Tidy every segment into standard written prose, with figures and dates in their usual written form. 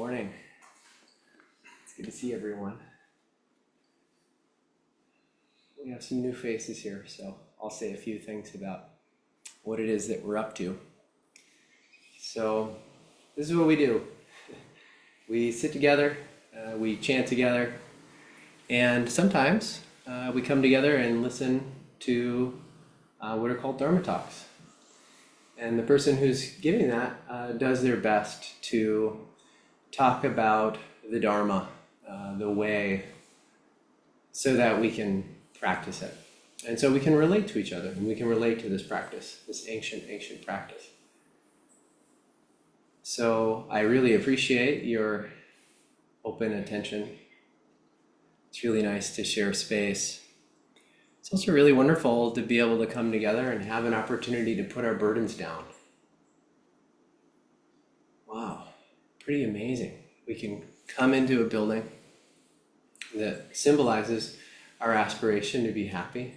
morning. It's good to see everyone. We have some new faces here, so I'll say a few things about what it is that we're up to. So this is what we do. We sit together, we chant together, and sometimes we come together and listen to what are called Dharma talks. And the person who's giving that does their best to talk about the Dharma, the way, so that we can practice it. And so we can relate to each other, and we can relate to this practice, this ancient practice. So I really appreciate your open attention. It's really nice to share space. It's also really wonderful to be able to come together and have an opportunity to put our burdens down. Wow, pretty amazing. We can come into a building that symbolizes our aspiration to be happy,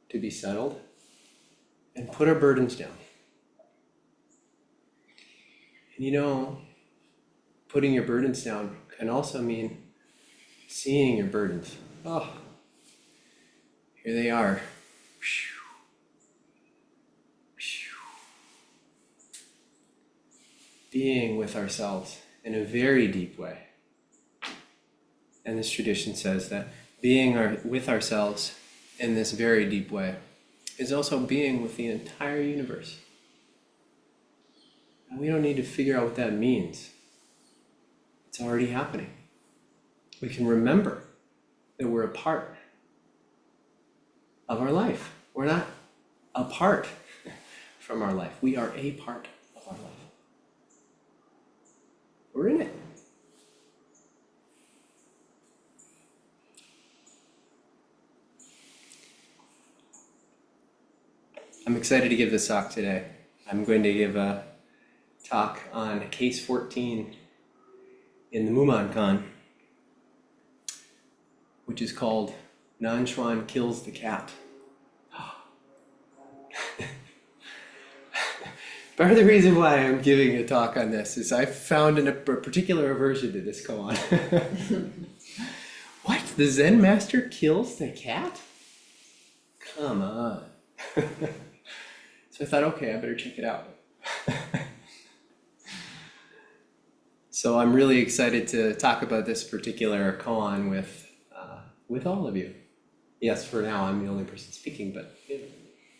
to be settled, and put our burdens down. And you know, putting your burdens down can also mean seeing your burdens. Oh, here they are. Being with ourselves in a very deep way. And this tradition says that being with ourselves in this very deep way is also being with the entire universe. And we don't need to figure out what that means. It's already happening. We can remember that we're a part of our life. We're not apart from our life. We are a part of our life. We're in it. I'm excited to give this talk today. I'm going to give a talk on case 14 in the Mumonkan, which is called Nansen Kills the Cat. Part of the reason why I'm giving a talk on this is I found a particular aversion to this koan. What? The Zen master kills the cat? Come on. So I thought, okay, I better check it out. So I'm really excited to talk about this particular koan with all of you. Yes, for now I'm the only person speaking, but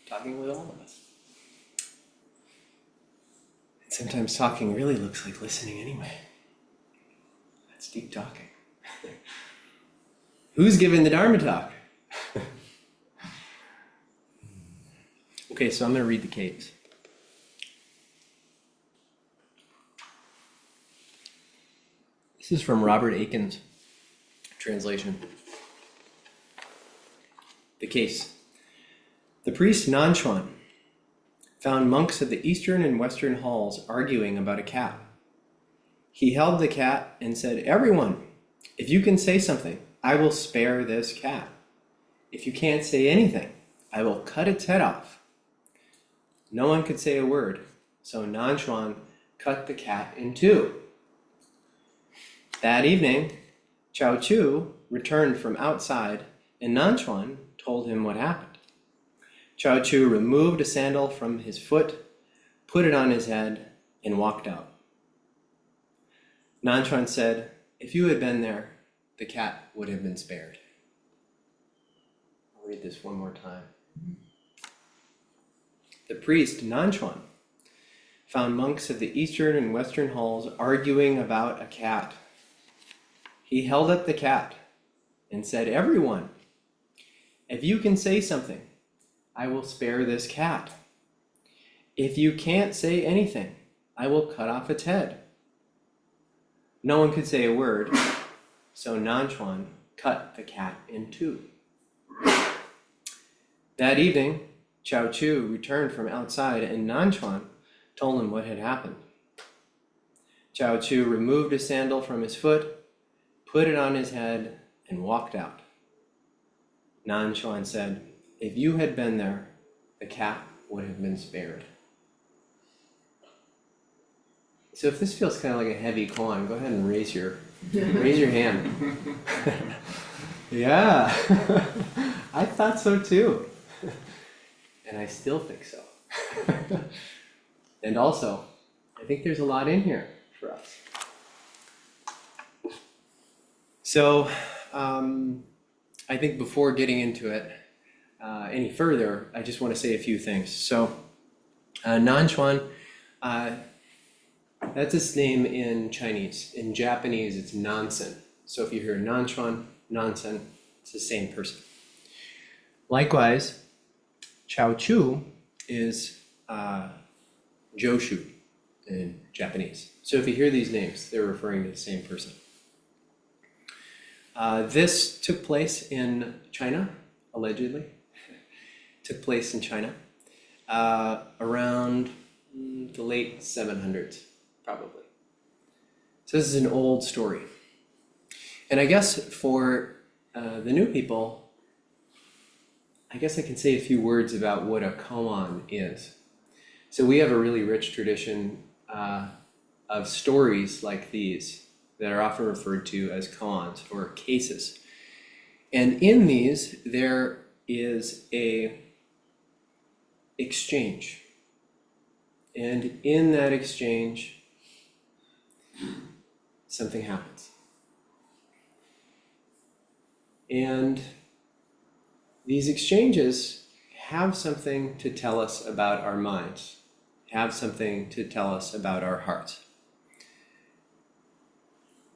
talking with all of us. And sometimes talking really looks like listening anyway. That's deep talking. Who's giving the Dharma talk? Okay, so I'm going to read the case. This is from Robert Aiken's translation. The case. The priest Nansen found monks of the eastern and western halls arguing about a cat. He held the cat and said, "Everyone, if you can say something, I will spare this cat. If you can't say anything, I will cut its head off." No one could say a word, so Nansen cut the cat in two. That evening, Chao Chu returned from outside, and Nansen told him what happened. Chao Chu removed a sandal from his foot, put it on his head, and walked out. Nansen said, "If you had been there, the cat would have been spared." I'll read this one more time. The priest Nansen found monks of the eastern and western halls arguing about a cat. He held up the cat and said, "Everyone, if you can say something, I will spare this cat. If you can't say anything, I will cut off its head." No one could say a word, so Nansen cut the cat in two. That evening, Chao Chu returned from outside, and Nansen told him what had happened. Chao Chu removed a sandal from his foot, put it on his head, and walked out. Nansen said, "If you had been there, the cat would have been spared." So if this feels kind of like a heavy koan, go ahead and raise your hand. Yeah, I thought so too. And I still think so. And also, I think there's a lot in here for us. So, I think before getting into it any further, I just want to say a few things. So, Nanchuan, that's its name in Chinese. In Japanese, it's Nansen. So if you hear Nanchuan, Nansen, it's the same person. Likewise, Chao Chu is Joshu in Japanese. So if you hear these names, they're referring to the same person. This took place in China, allegedly. Took place in China around the late 700s, probably. So this is an old story. And I guess for the new people, I guess I can say a few words about what a koan is. So we have a really rich tradition of stories like these that are often referred to as koans or cases. And in these, there is a exchange. And in that exchange, something happens. And these exchanges have something to tell us about our minds, have something to tell us about our hearts.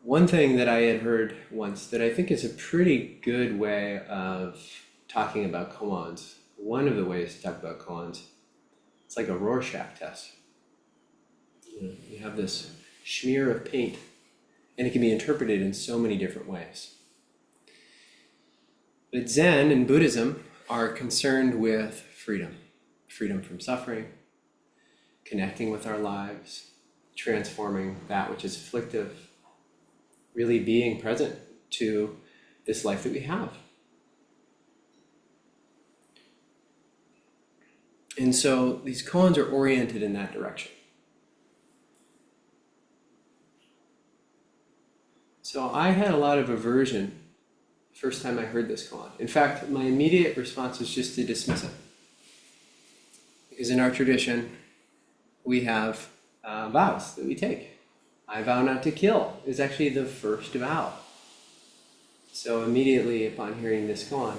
One thing that I had heard once that I think is a pretty good way of talking about koans, one of the ways to talk about koans, it's like a Rorschach test. You have this smear of paint, and it can be interpreted in so many different ways. But Zen and Buddhism are concerned with freedom. Freedom from suffering, connecting with our lives, transforming that which is afflictive, really being present to this life that we have. And so these koans are oriented in that direction. So I had a lot of aversion the first time I heard this koan. In fact, my immediate response was just to dismiss it. Because in our tradition, we have vows that we take. I vow not to kill is actually the first vow. So immediately upon hearing this koan,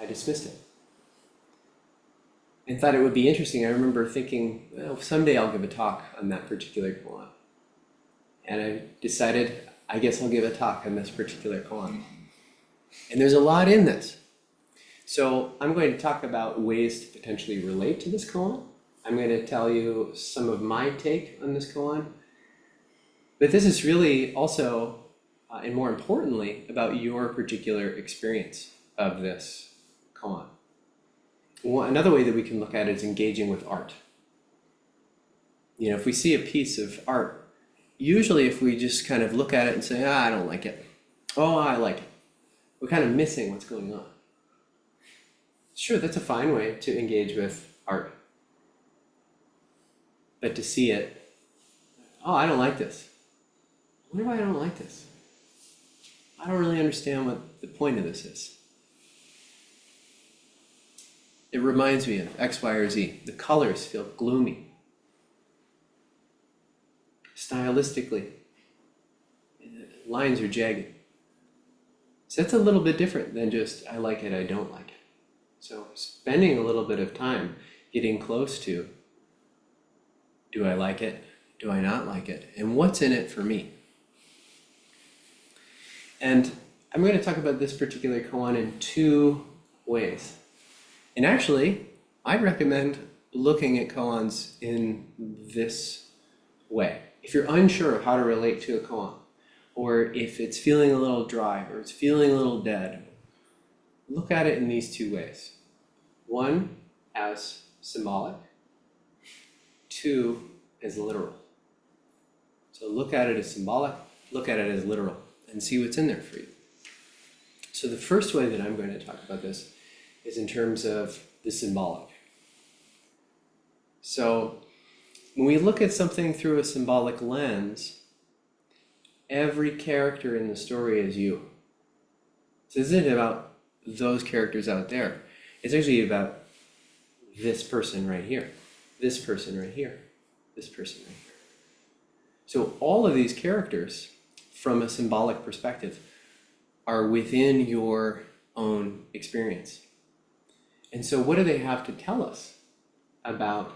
I dismissed it. And thought it would be interesting. I remember thinking, well, someday I'll give a talk on that particular koan. And I decided, I guess I'll give a talk on this particular koan. And there's a lot in this. So I'm going to talk about ways to potentially relate to this koan. I'm going to tell you some of my take on this koan. But this is really also, and more importantly, about your particular experience of this koan. Another way that we can look at it is engaging with art. You know, if we see a piece of art, usually if we just kind of look at it and say, I don't like it. Oh, I like it. We're kind of missing what's going on. Sure, that's a fine way to engage with art. But to see it, oh, I don't like this. I wonder why I don't like this. I don't really understand what the point of this is. It reminds me of X, Y, or Z. The colors feel gloomy. Stylistically, lines are jagged. So that's a little bit different than just, I like it, I don't like it. So spending a little bit of time getting close to, do I like it? Do I not like it? And what's in it for me? And I'm going to talk about this particular koan in two ways. And actually, I'd recommend looking at koans in this way. If you're unsure of how to relate to a koan, or if it's feeling a little dry, or it's feeling a little dead, look at it in these two ways. One, as symbolic. Two, as literal. So look at it as symbolic, look at it as literal, and see what's in there for you. So the first way that I'm going to talk about this is in terms of the symbolic. So when we look at something through a symbolic lens, every character in the story is you. So this isn't about those characters out there. It's actually about this person right here, this person right here, this person right here. So all of these characters, from a symbolic perspective, are within your own experience. And so what do they have to tell us about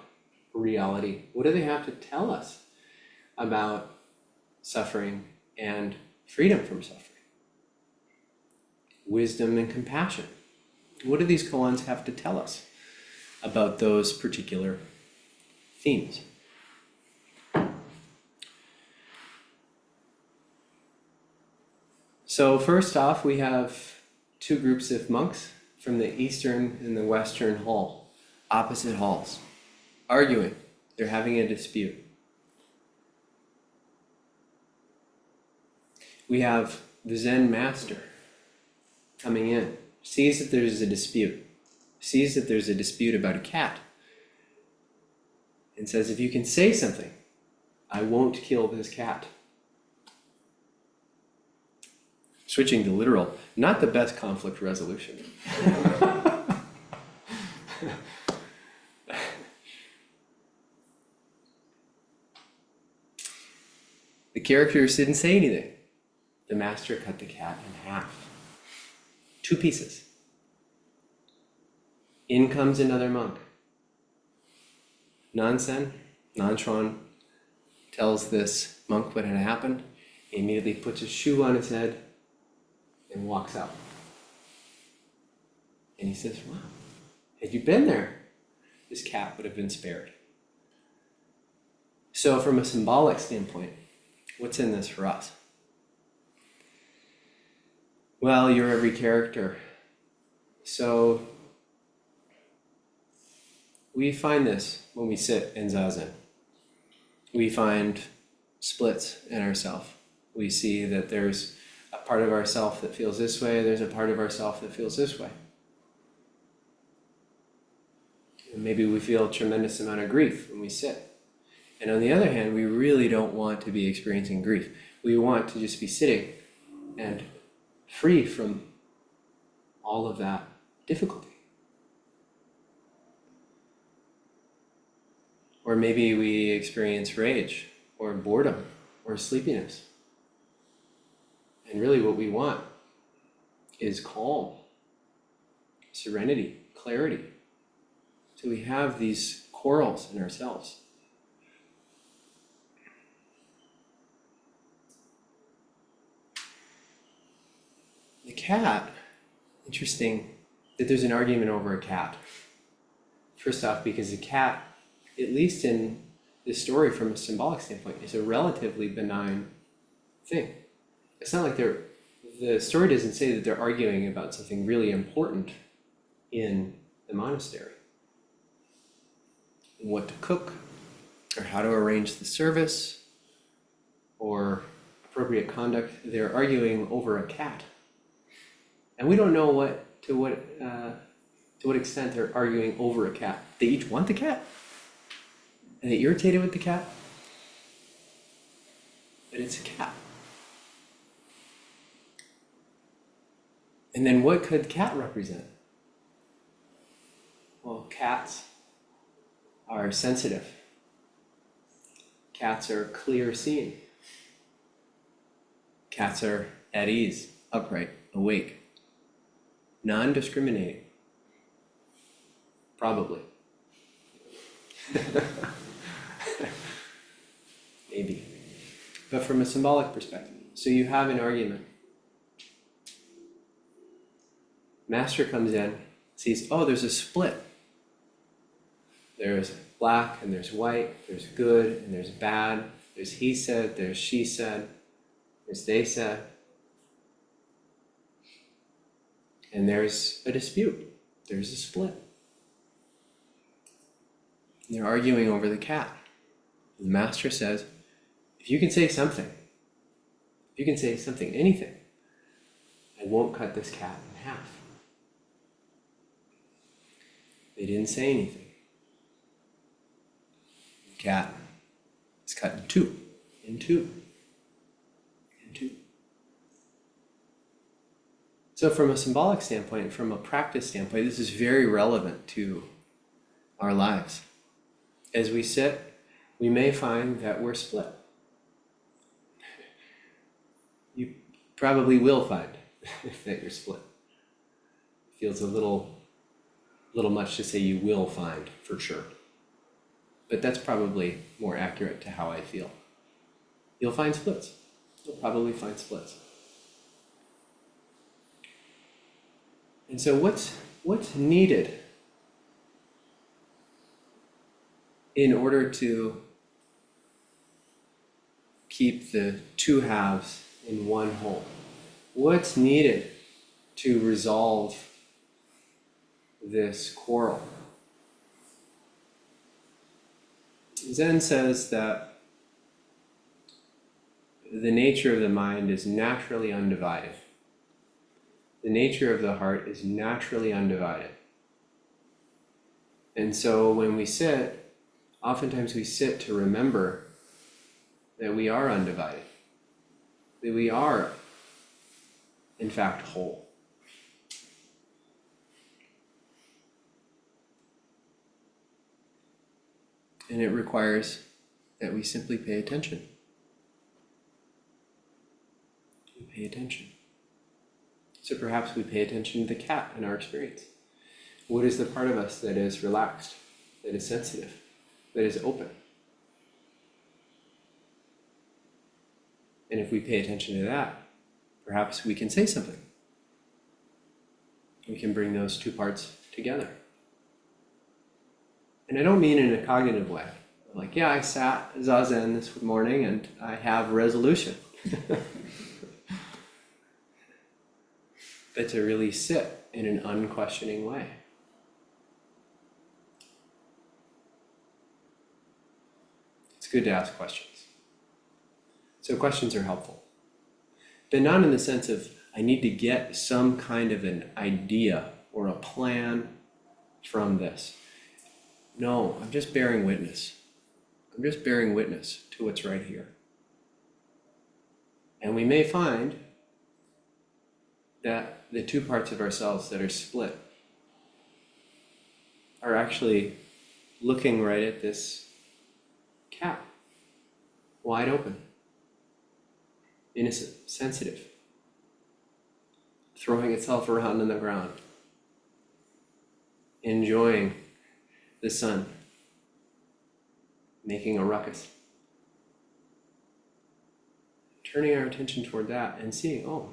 reality? What do they have to tell us about suffering and freedom from suffering? Wisdom and compassion. What do these koans have to tell us about those particular themes? So first off, we have two groups of monks from the eastern and the western hall, opposite halls, arguing. They're having a dispute. We have the Zen master coming in, sees that there's a dispute, about a cat, and says, if you can say something, I won't kill this cat. Switching to literal, not the best conflict resolution. The characters didn't say anything. The master cut the cat in half. 2 pieces. In comes another monk. Nansen tells this monk what had happened. He immediately puts his shoe on his head and walks out. And he says, wow, had you been there, this cat would have been spared. So from a symbolic standpoint, what's in this for us? Well, you're every character. So we find this when we sit in Zazen. We find splits in ourselves. We see that there's a part of ourself that feels this way, there's a part of ourself that feels this way. And maybe we feel a tremendous amount of grief when we sit. And on the other hand, we really don't want to be experiencing grief. We want to just be sitting and free from all of that difficulty. Or maybe we experience rage or boredom or sleepiness. And really what we want is calm, serenity, clarity. So we have these quarrels in ourselves. The cat, interesting that there's an argument over a cat. First off, because the cat, at least in this story from a symbolic standpoint, is a relatively benign thing. It's not like the story doesn't say that they're arguing about something really important in the monastery. What to cook, or how to arrange the service, or appropriate conduct. They're arguing over a cat. And we don't know to what extent they're arguing over a cat. They each want the cat. Are they irritated with the cat? But it's a cat. And then what could cat represent? Well, cats are sensitive. Cats are clear seeing. Cats are at ease, upright, awake. Non-discriminating. Probably. Maybe. But from a symbolic perspective. So you have an argument. Master comes in, sees, oh, there's a split. There's black and there's white, there's good and there's bad, there's he said, there's she said, there's they said. And there's a dispute, there's a split. And they're arguing over the cat. The master says, if you can say something, anything, I won't cut this cat in half. They didn't say anything. The cat is cut in two, in two, in two. So from a symbolic standpoint, from a practice standpoint, this is very relevant to our lives. As we sit, we may find that we're split. You probably will find that you're split. It feels a little much to say you will find, for sure. But that's probably more accurate to how I feel. You'll find splits. You'll probably find splits. And so what's needed in order to keep the two halves in one whole? What's needed to resolve this quarrel? Zen says that the nature of the mind is naturally undivided. The nature of the heart is naturally undivided. And so when we sit, oftentimes we sit to remember that we are undivided, that we are, in fact, whole. And it requires that we simply pay attention. We pay attention. So perhaps we pay attention to the cat in our experience. What is the part of us that is relaxed, that is sensitive, that is open? And if we pay attention to that, perhaps we can say something. We can bring those two parts together. And I don't mean in a cognitive way. Like, yeah, I sat zazen this morning and I have resolution. But to really sit in an unquestioning way. It's good to ask questions. So questions are helpful. But not in the sense of, I need to get some kind of an idea or a plan from this. No, I'm just bearing witness. I'm just bearing witness to what's right here. And we may find that the two parts of ourselves that are split are actually looking right at this cat, wide open, innocent, sensitive, throwing itself around on the ground, enjoying the sun, making a ruckus. Turning our attention toward that and seeing, oh,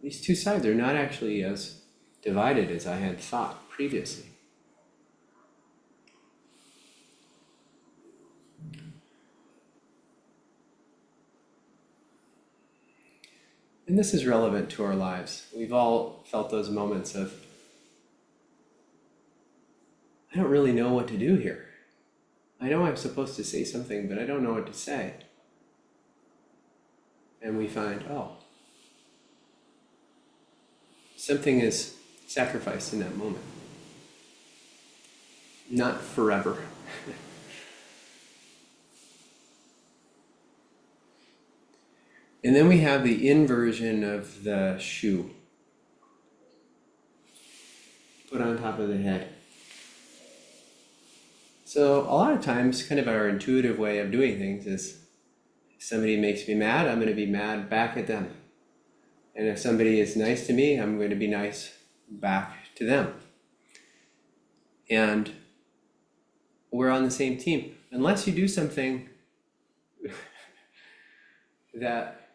these two sides are not actually as divided as I had thought previously. And this is relevant to our lives. We've all felt those moments of, I don't really know what to do here. I know I'm supposed to say something, but I don't know what to say. And we find, oh, something is sacrificed in that moment. Not forever. And then we have the inversion of the shoe. Put on top of the head. So a lot of times, kind of our intuitive way of doing things is, if somebody makes me mad, I'm going to be mad back at them. And if somebody is nice to me, I'm going to be nice back to them. And we're on the same team. Unless you do something that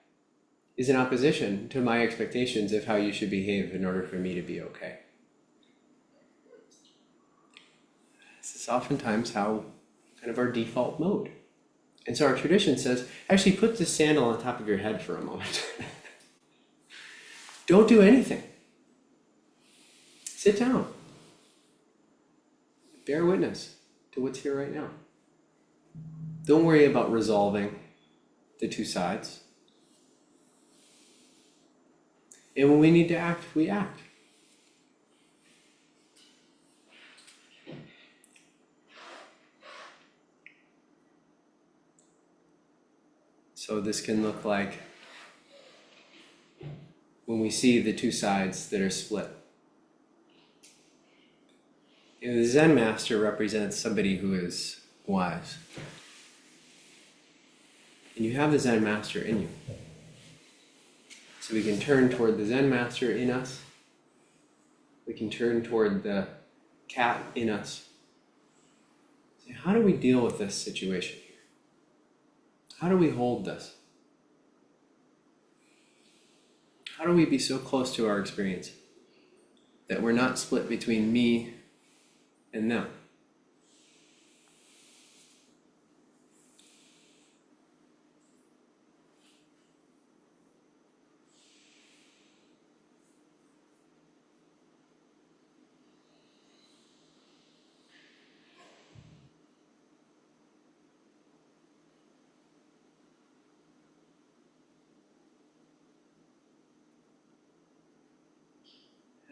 is in opposition to my expectations of how you should behave in order for me to be okay. This is oftentimes how kind of our default mode. And so our tradition says, actually put the sandal on top of your head for a moment. Don't do anything. Sit down. Bear witness to what's here right now. Don't worry about resolving the two sides. And when we need to act, we act. So this can look like when we see the two sides that are split. The Zen master represents somebody who is wise. And you have the Zen master in you. So we can turn toward the Zen master in us. We can turn toward the cat in us. So how do we deal with this situation here? How do we hold this? How do we be so close to our experience that we're not split between me and them?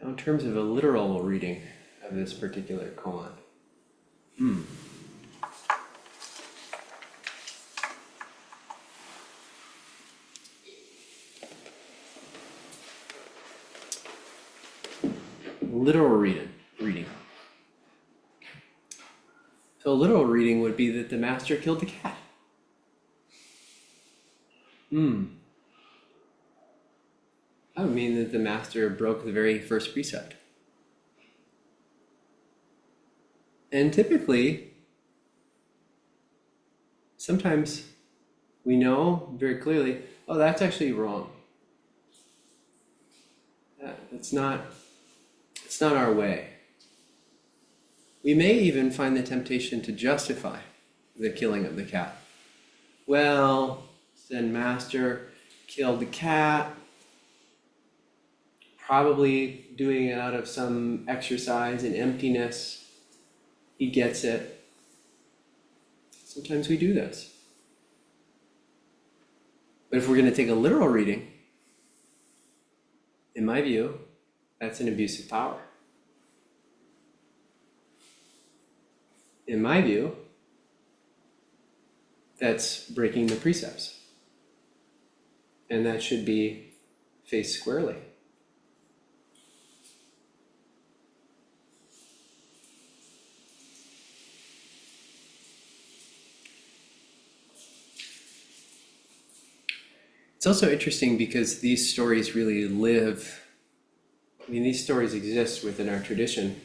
Now, in terms of a literal reading of this particular koan, literal reading. So a literal reading would be that the master killed the cat. That would mean that the master broke the very first precept. And typically, sometimes we know very clearly, oh, that's actually wrong. It's not our way. We may even find the temptation to justify the killing of the cat. Well, Zen master killed the cat, probably doing it out of some exercise in emptiness. He gets it. Sometimes we do this. But if we're going to take a literal reading, in my view, that's an abuse of power. In my view, that's breaking the precepts. And that should be faced squarely. It's also interesting because these stories really live. I mean, these stories exist within our tradition.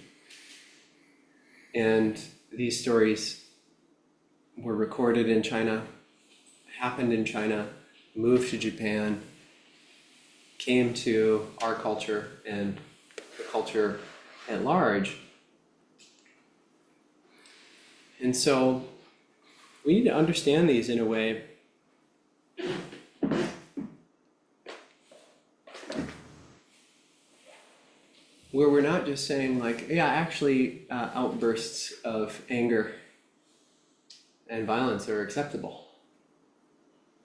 And these stories were recorded in China, happened in China, moved to Japan, came to our culture and the culture at large. And so we need to understand these in a way where we're not just saying like, yeah, actually outbursts of anger and violence are acceptable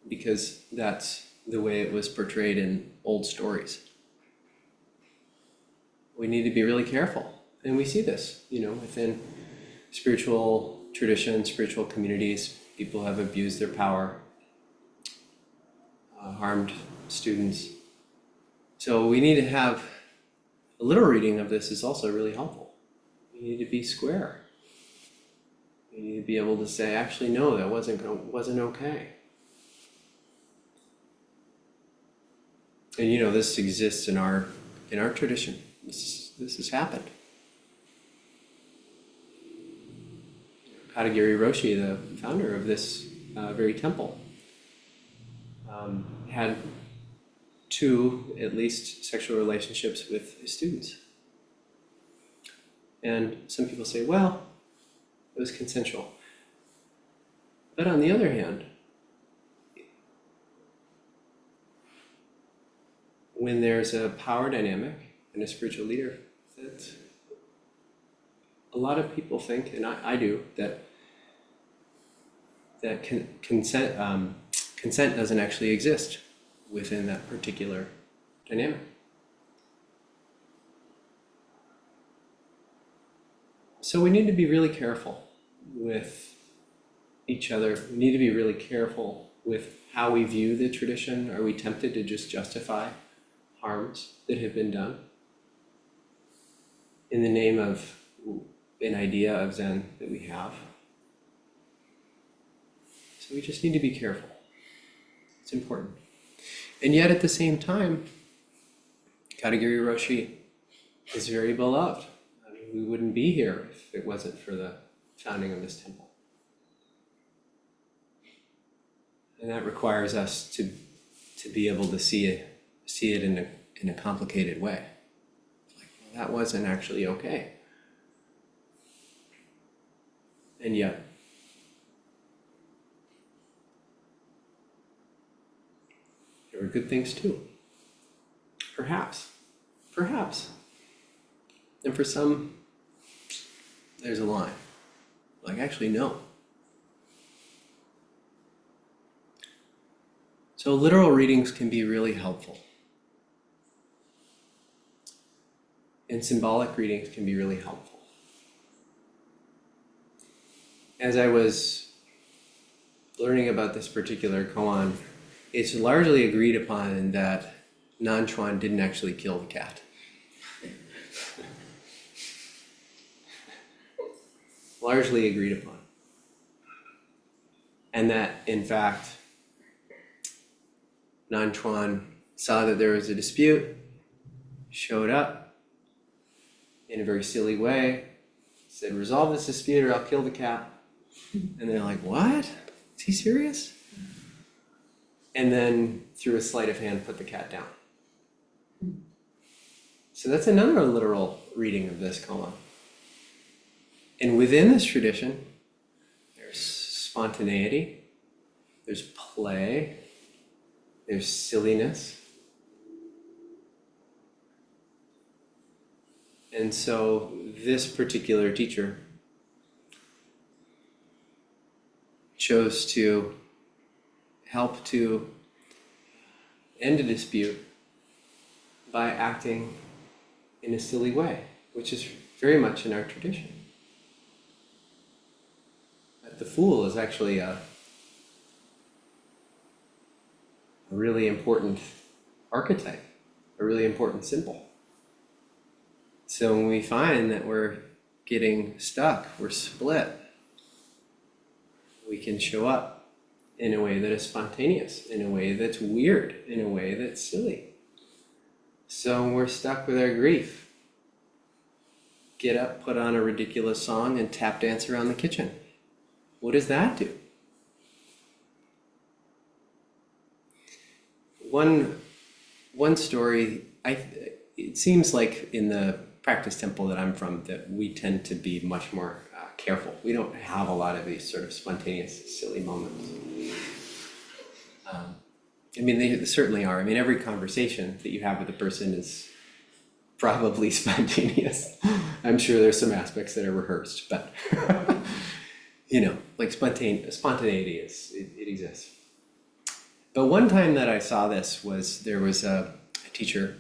because that's the way it was portrayed in old stories. We need to be really careful. And we see this, within spiritual traditions, spiritual communities. People have abused their power, harmed students. So we need to have a literal reading of this is also really helpful. We need to be square. We need to be able to say, actually, no, that wasn't okay. And this exists in our tradition. This has happened. Katagiri Roshi, the founder of this very temple, had 2, at least, sexual relationships with his students. And some people say, well, it was consensual. But on the other hand, when there's a power dynamic and a spiritual leader, that a lot of people think, and I do, that consent doesn't actually exist within that particular dynamic. So we need to be really careful with each other. We need to be really careful with how we view the tradition? Are we tempted to just justify harms that have been done in the name of an idea of Zen that we have? So we just need to be careful. It's important. And yet at the same time, Katagiri Roshi is very beloved. I mean, we wouldn't be here if it wasn't for the founding of this temple. And that requires us to be able to see it in a complicated way. Like, well, that wasn't actually okay. And yet, there were good things too. Perhaps. And for some, there's a line. Like, actually, no. So literal readings can be really helpful. And symbolic readings can be really helpful. As I was learning about this particular koan, it's largely agreed upon that Nansen didn't actually kill the cat. Largely agreed upon. And that, in fact, Nansen saw that there was a dispute, showed up in a very silly way, said, resolve this dispute or I'll kill the cat. And they're like, what? Is he serious? And then, through a sleight of hand, put the cat down. So that's another literal reading of this koan. And within this tradition, there's spontaneity, there's play, there's silliness. And so this particular teacher chose to help to end a dispute by acting in a silly way, which is very much in our tradition. That the fool is actually a really important archetype, a really important symbol. So when we find that we're getting stuck, we're split, we can show up in a way that is spontaneous, in a way that's weird, in a way that's silly. So when we're stuck with our grief, get up, put on a ridiculous song, and tap dance around the kitchen. What does that do? One story, it seems like in the practice temple that I'm from, that we tend to be much more careful. We don't have a lot of these sort of spontaneous, silly moments. I mean, they certainly are. I mean, every conversation that you have with a person is probably spontaneous. I'm sure there's some aspects that are rehearsed, but like spontaneity it exists. But one time that I saw this there was a teacher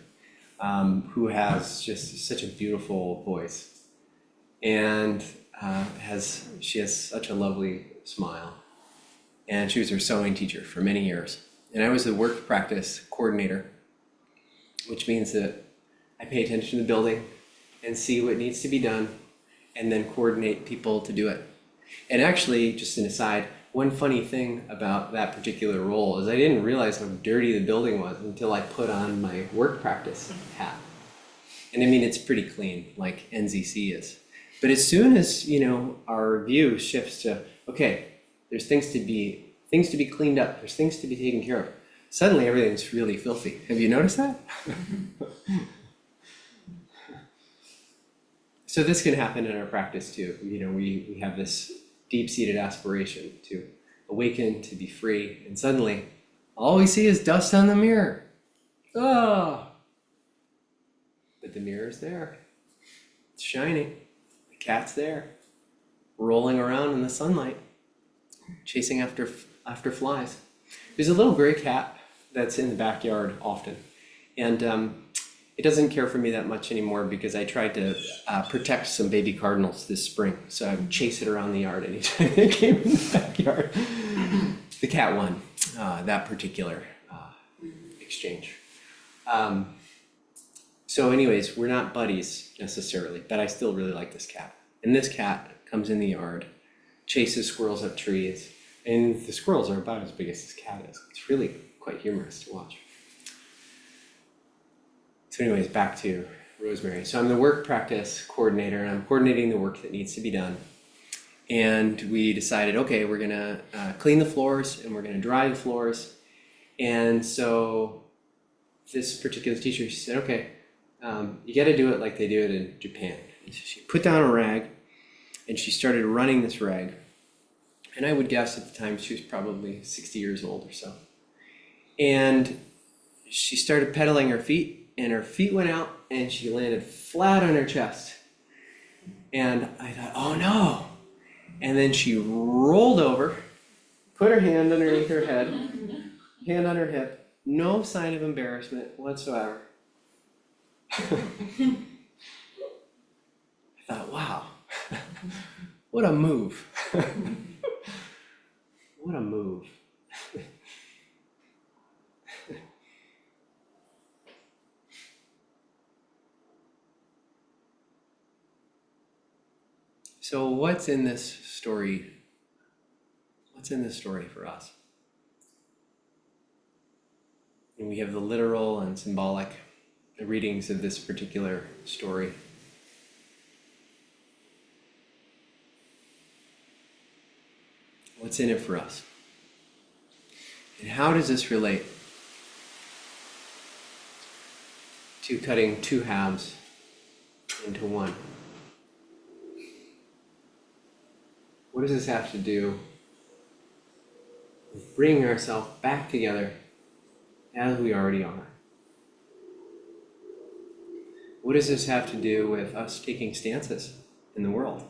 who has just such a beautiful voice, and she has such a lovely smile, and she was her sewing teacher for many years. And I was the work practice coordinator, which means that I pay attention to the building and see what needs to be done, and then coordinate people to do it. And actually, just an aside, one funny thing about that particular role is I didn't realize how dirty the building was until I put on my work practice hat. And I mean, it's pretty clean, like NZC is. But as soon as, our view shifts to, okay, there's things to be cleaned up, there's things to be taken care of, suddenly everything's really filthy. Have you noticed that? So this can happen in our practice too. We have this deep-seated aspiration to awaken, to be free, and suddenly all we see is dust on the mirror. Oh! But the mirror is there. It's shining. The cat's there, rolling around in the sunlight, chasing after flies. There's a little gray cat that's in the backyard often, and it doesn't care for me that much anymore because I tried to protect some baby cardinals this spring, so I would chase it around the yard anytime it came in the backyard. The cat won. that particular exchange. So anyways, we're not buddies necessarily, but I still really like this cat. And this cat comes in the yard, chases squirrels up trees, and the squirrels are about as big as this cat is. It's really quite humorous to watch. So anyways, back to Rosemary. So I'm the work practice coordinator, and I'm coordinating the work that needs to be done. And we decided, okay, we're gonna clean the floors and we're gonna dry the floors. And so this particular teacher, she said, okay, you gotta do it like they do it in Japan. And so she put down a rag and she started running this rag. And I would guess at the time she was probably 60 years old or so. And she started pedaling her feet, and her feet went out and she landed flat on her chest. And I thought, oh no. And then she rolled over, put her hand underneath her head, hand on her hip, no sign of embarrassment whatsoever. I thought, wow, what a move. What a move. So what's in this story? What's in this story for us? And we have the literal and symbolic readings of this particular story. What's in it for us? And how does this relate to cutting two halves into one? What does this have to do with bringing ourselves back together as we already are? What does this have to do with us taking stances in the world,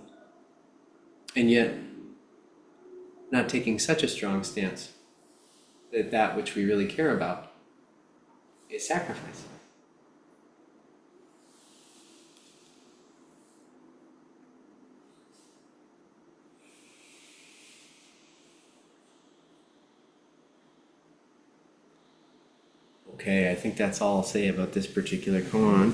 and yet not taking such a strong stance that that which we really care about is sacrifice? Okay, I think that's all I'll say about this particular koan.